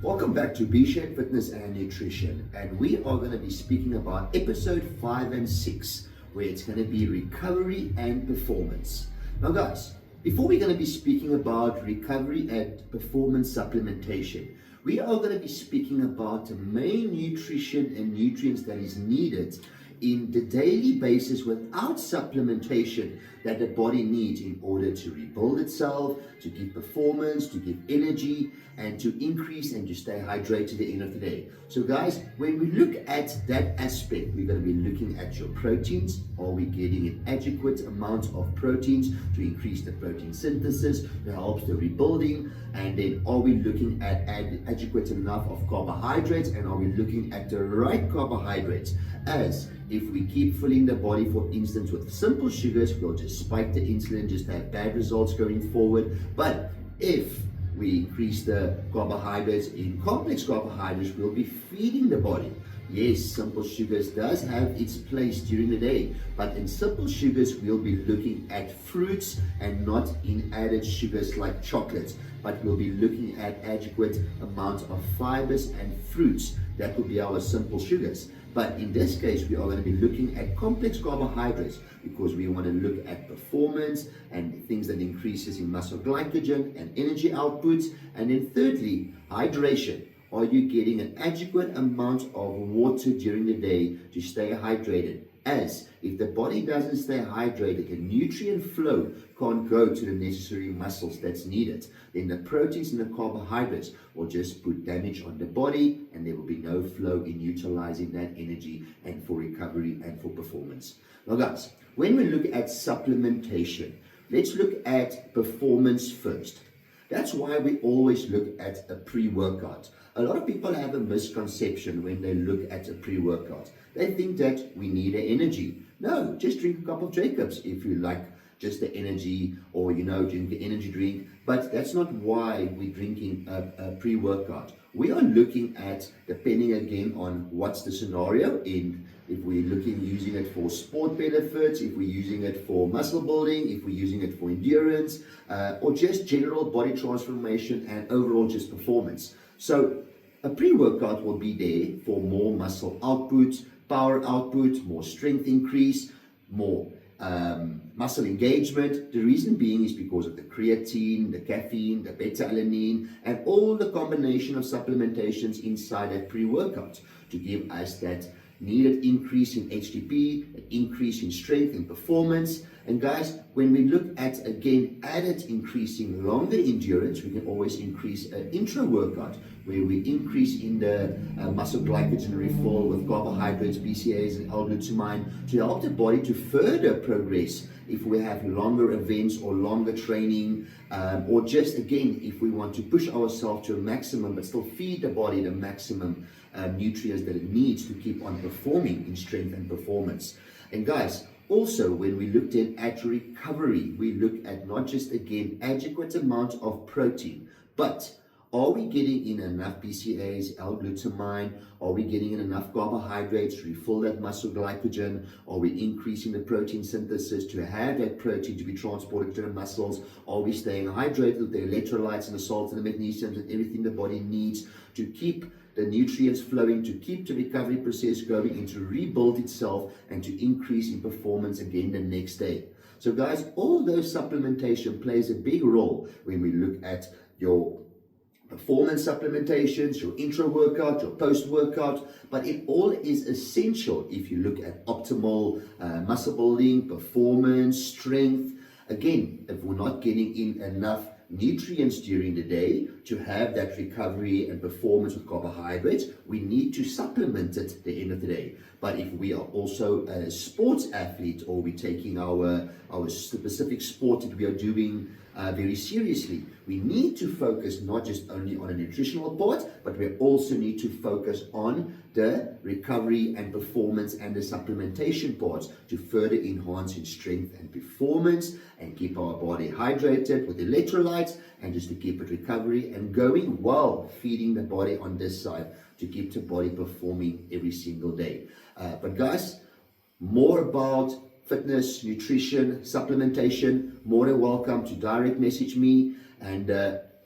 Welcome back to Beshaped Fitness and Nutrition, and we are going to be speaking about episode 5 and 6, where it's going to be recovery and performance. Now guys, before we're going to be speaking about recovery and performance supplementation, we are going to be speaking about the main nutrition and nutrients that is needed in the daily basis without supplementation that the body needs in order to rebuild itself, to give performance, to give energy, and to increase and to stay hydrated at the end of the day. So guys, when we look at that aspect, we're going to be looking at your proteins. Are we getting an adequate amount of proteins to increase the protein synthesis, to help the rebuilding? And then are we looking at adequate enough of carbohydrates, and are we looking at the right carbohydrates? As if we keep filling the body, for instance, with simple sugars, we'll just spike the insulin, just have bad results going forward. But if we increase the carbohydrates in complex carbohydrates, we'll be feeding the body. Yes, simple sugars does have its place during the day, but in simple sugars, we'll be looking at fruits and not in added sugars like chocolates, but we'll be looking at adequate amount of fibers and fruits. That will be our simple sugars. But in this case, we are going to be looking at complex carbohydrates because we want to look at performance and things that increases in muscle glycogen and energy output. And then thirdly, hydration. Are you getting an adequate amount of water during the day to stay hydrated? As if the body doesn't stay hydrated, the nutrient flow can't go to the necessary muscles that's needed. Then the proteins and the carbohydrates will just put damage on the body, and there will be no flow in utilizing that energy and for recovery and for performance. Now guys, when we look at supplementation, let's look at performance first. That's why we always look at a pre-workout. A lot of people have a misconception when they look at a pre-workout. They think that we need the energy. No, just drink a cup of Jacobs if you like just the energy, or drink the energy drink. But that's not why we're drinking a pre-workout. We are looking at, depending again on what's the scenario, if we're using it for sport benefits, if we're using it for muscle building, if we're using it for endurance, or just general body transformation and overall just performance. So a pre-workout will be there for more muscle output, power output, more strength increase, more muscle engagement. The reason being is because of the creatine, the caffeine, the beta-alanine, and all the combination of supplementations inside that pre-workout to give us that needed increase in HTP, an increase in strength and performance. And guys, when we look at, again, added increasing longer endurance, we can always increase an intra-workout where we increase in the muscle glycogen refill with carbohydrates, BCAAs, and L-glutamine to help the body to further progress if we have longer events or longer training, or just, again, if we want to push ourselves to a maximum but still feed the body the maximum nutrients that it needs to keep on performing in strength and performance. And guys, also, when we looked at recovery, we look at not just, again, adequate amount of protein, but are we getting in enough BCAAs, L-glutamine? Are we getting in enough carbohydrates to refill that muscle glycogen? Are we increasing the protein synthesis to have that protein to be transported to the muscles? Are we staying hydrated with the electrolytes and the salts and the magnesiums and everything the body needs to keep the nutrients flowing, to keep the recovery process going, and to rebuild itself and to increase in performance again the next day? So guys, all those supplementation plays a big role when we look at your performance supplementations, your intra-workout, your post-workout, but it all is essential if you look at optimal muscle building, performance, strength. Again, if we're not getting in enough nutrients during the day to have that recovery and performance with carbohydrates, we need to supplement it at the end of the day. But if we are also a sports athlete, or we're taking our specific sport that we are doing very seriously, we need to focus not just only on a nutritional part, but we also need to focus on the recovery and performance and the supplementation parts to further enhance in strength and performance and keep our body hydrated with electrolytes, and just to keep it recovery and going while feeding the body on this side to keep the body performing every single day. But guys, more about fitness, nutrition, supplementation, more than welcome to direct message me. And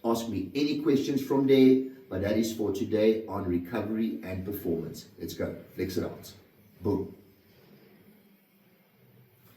Ask me any questions from there. But that is for today on recovery and performance. Let's go. Flex it out. Boom.